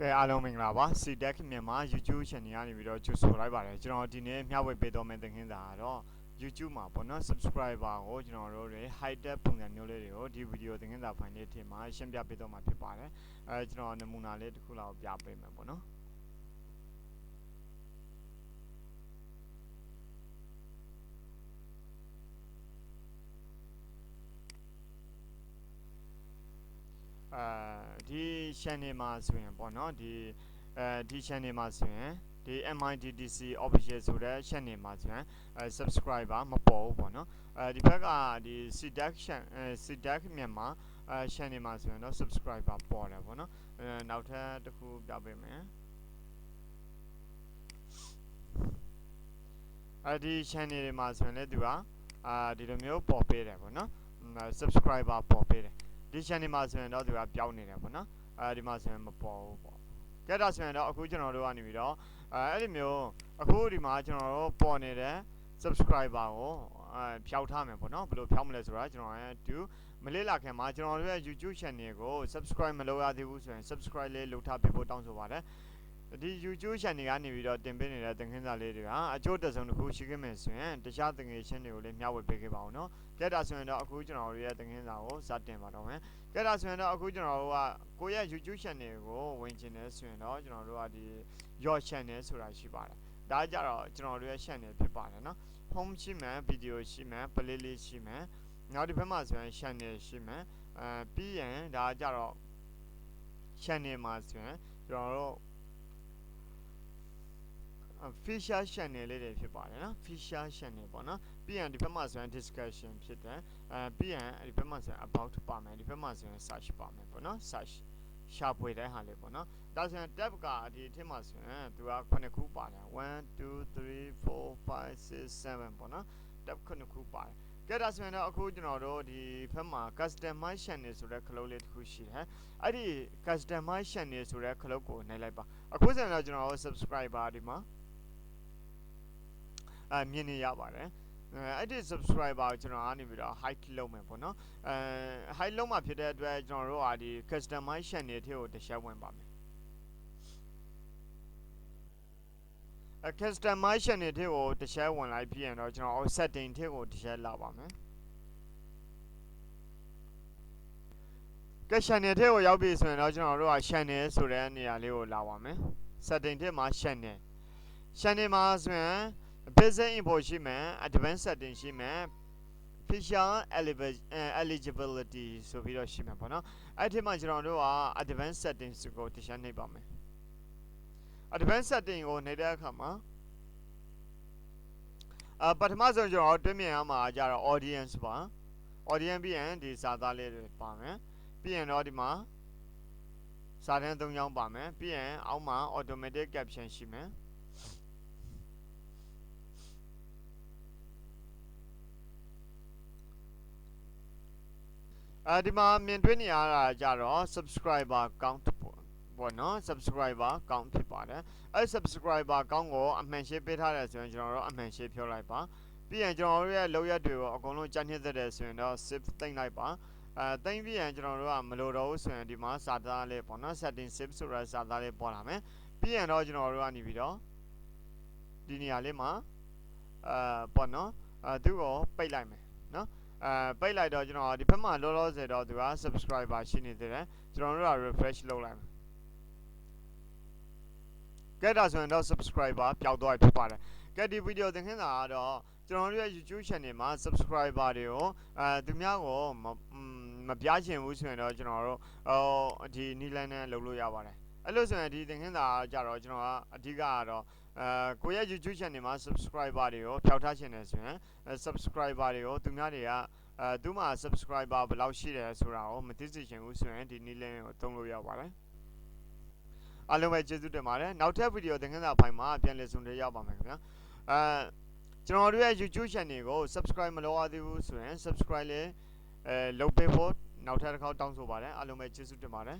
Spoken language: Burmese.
ကဲအားလုံးမင်္ဂလာပါ CTech မြန်မာ YouTube channel ကနေပြီးတော့ကြိုဆိုလိုက်ပါတယ်ကျွန်တော်ဒီနေ့မျှဝေပေးတော့မယ့်သင်ခန်းစာကတော့ YouTube မှာပေါ့နော် subscriber ကိုကျွန်တော်တို့တွေ high tech ပုံစံမျိုးလေးတွေကိုဒီဗီဒီယိုသင်ခန်းစာဖိုင်လေးထဲမှာရှင်းပြပေးတော့မှာဖြစ်ပါတယ်ကျွန်တော်နမူနာလေးတစ်ခုလောက်ပြပေးမယ်ပေါ့နော်ဒီ channel မှာဆိုရင်ပေါ့နော်ဒီ channel မှာဆိုရင်ဒီ MITDC official ဆိုတဲ့ channel မှာဆိုရင် subscriber မပေါ်ဘူးပေါ့နော်ဒီဘက်ကဒီ CTech မြန်မာ channel မှာဆိုရင်တော့ subscriber ပေါ်တယ်ပေါ့နော်နောက်ထပ်တစ်ခုပြပေးမယ်ဒီ channel တွေမှာဆိုရင်လည်းသူကဒီလိုမျိုးပေါ်ပေးတယ်ပေါ့နော်subscriber ပေါ်ပေးတယ်ဒီ channel မှာဆိုရင်တော့သူကပြောင်းနေတယ်ပေါ့နော်ဒီမှာဆိုရင်မပေါ်ဘူးပေါ့ကဲဒါဆိုရင်တော့အခုကျွန်တော်တို့ကနေပြီးတော့အဲ့ဒီမျိုးအခုဒီမှာကျွန်တော်တို့ပေါ်နေတဲ့ subscriber ကိုဖျောက်ထားမယ်ပေါ့နော်ဘယ်လိုဖျောက်မလဲဆိုတာကျွန်တော်ရဲ့တူမလေးလာခင်မှာကျွန်တော်တို့ရဲ့ YouTube channel ကို subscribe မလုပ်ရသေးဘူးဆိုရင် subscribe လေးလုပ်ထားပေးဖို့တောင်းဆိုပါတယ်ဒီ YouTube channel ကနေပြီးတော့တင်ပေးနေတဲ့သင်ခန်းစာလေးတွေကအကျိုးတစုံတစ်ခုရှိခဲ့မယ်ဆိုရင်တခြားသင်ငယ်ချင်းတွေကိုလည်းမျှဝေပေးခဲ့ပါအောင်နော်ကဲဒါဆိုရင်တော့အခုကျွန်တော်တို့ရဲ့သင်ခန်းစာကိုစတင်ပါတော့မယ်ကဲဒါဆိုရင်တော့အခုကျွန်တော်တို့ကကိုယ့်ရဲ့ YouTube channel ကိုဝင်ချင်တယ်ဆိုရင်တော့ကျွန်တော်တို့ကဒီ your channel ဆိုတာရှိပါတယ်ဒါကြတော့ကျွန်တော်တို့ရဲ့ channel ဖြစ်ပါတယ်နော် home ရှိမယ် video ရှိမယ် playlist ရှိမယ်နောက်ဒီဘက်မှာဆိုရင် channel ရှိမယ်ပြီးရင်ဒါကြတော့ channel မှာဆိုရင်ကျွန်တော်တို့feature channel လေးတွေဖြစ်ပါတယ်နော် feature channel ပေါ့နော်ပြီးရင်ဒီဘက်မှာဆိုရင် discussion ဖြစ်တယ်ပြီးရင်ဒီဘက်မှာဆိုရင် about ပါမယ်ဒီဘက်မှာဆိုရင် search ပါမယ်ပေါ့နော် search ရှာဖွေတဲ့ဟာလေးပေါ့နော်ဒါဆိုရင် tab ကဒီအထက်မှာဆိုရင်သူက9ခုပါတယ်1 2 3 4 5 6 7ပေါ့နော် tab 9ခုပါတယ်ကဲဒါဆိုရင်တော့အခုကျွန်တော်တို့ဒီဘက်မှာ customize channel ဆိုတဲ့ခလုတ်လေးတစ်ခုရှိတယ်အဲ့ဒီ customize channel ဆိုတဲ့ခလုတ်ကိုနှိပ်လိုက်ပါအခုဆိုရင်တော့ကျွန်တော်တို့ subscriber ဒီမှာမြင်နေရပါတယ်အဲ့ဒီ subscriber ကိုကျွန်တော်ကနေပြီးတော့ hide လုပ်မယ်ပေါ့နော်hide လုပ်မှဖြစ်တဲ့အတွက်ကျွန်တော်တို့ကဒီ customize channel ထဲကိုတစ်ချက်ဝင်ပါမယ်customize channel ထဲကိုတစ်ချက်ဝင်လိုက်ပြီးရင်တော့ကျွန်တော် setting ထဲကိုတစ်ချက်လာပါမယ်ကဲ channel ထဲကိုရောက်ပြီဆိုရင်တော့ကျွန်တော်တို့က channel ဆိုတဲ့နေရာလေးကိုလာပါမယ် setting ထဲမှာ channel မှာဆိုရင်basic info ရှိမယ် advanced setting ရှိမယ် feature eligibility ဆိုပြီးတော့ရှိမယ်ပေါ့နော်အဲ့ဒီမှာကျွန်တော်တို့က advanced settings ကိုတစ်ချက်နှိပ်ပါမယ် advanced setting ကိုနှိပ်တဲ့အခါမှာပထမဆုံးကျွန်တော်တွေ့မြင်ရမှာကြတော့ audience ပါ audience ပြီးရင်ဒီစာသားလေးတွေပါမယ်ပြီးရင်တော့ဒီမှာစာတန်း3ချောင်းပါမယ်ပြီးရင်အောက်မှာ automatic caption ရှိမယ်ဒီမှာမြင်တွေ့နေရတာကြတော့ subscriber count ပေါ့နော် subscriber count ဖြစ်ပါတယ်အဲ့ subscriber count ကိုအမှန်ရှင်းပေးထားတယ်ဆိုရင်ကျွန်တော်တို့အမှန်ရှင်းဖြောလိုက်ပါပြီးရင်ကျွန်တော်တို့ရဲ့လောက်ရက်တွေကိုအကုန်လုံးကြိုက်နှစ်သက်တယ်ဆိုရင်တော့ save သိမ်းလိုက်ပါသိမ်းပြီးရင်ကျွန်တော်တို့ကမလိုတော့ဘူးဆိုရင်ဒီမှာစာသားလေးပေါ့နော် setting save ဆိုတဲ့စာသားလေးပေါ်လာမယ်ပြီးရင်တော့ကျွန်တော်တို့ကနေပြီးတော့ဒီနေရာလေးမှာပေါ့နော်သူ့ကိုပိတ်လိုက်မယ်နော်ပိတ်လိုက်တော့ကျွန်တော်ဒီဘက်မှာလောလောဆယ်တော့သူက subscriber ရှိနေသေးတယ်ကျွန်တော်တို့က refresh လုပ်လိုက်မယ်ကဲဒါဆိုရင်တော့ subscriber ပျောက်သွားပြီဖြစ်ပါတယ်ကဲဒီဗီဒီယိုသင်ခန်းစာကတော့ကျွန်တော်တို့ရဲ့ YouTube channel မှာ subscriber တွေကိုသူများကိုမပြချင်ဘူးဆိုရင်တော့ကျွန်တော်တို့ဒီနီလန်နဲ့လုပ်လို့ရပါတယ်အဲ့လိုဆိုရင်ဒီသင်ခန်းစာကြတော့ကျွန်တော်ကအဓိကကတော့ကိုယ့်ရဲ့ YouTube channel မှာ subscriber တွေကိုဖျောက်ထားချင်တယ်ဆိုရင် subscriber တွေကိုသူများတွေကသူ့မှာ subscriber ဘယ်လောက်ရှိတယ်ဆိုတာကိုမသိစေချင်ဘူးဆိုရင်ဒီနီလန်ကိုသုံးလို့ရပါတယ်အားလုံးပဲကျေးဇူးတင်ပါတယ်နောက်ထပ်ဗီဒီယိုသင်ခန်းစာဖိုင်မှာပြန်လည်ဆုံတွေ့ရပါမယ်ခင်ဗျာကျွန်တော်တို့ရဲ့ YouTube channel ကို subscribe မလုပ်ရသေးဘူးဆိုရင် subscribe လေးလုပ်ပေးဖို့နောက်ထပ်တစ်ခေါက်တောင်းဆိုပါတယ်အားလုံးပဲကျေးဇူးတင်ပါတယ်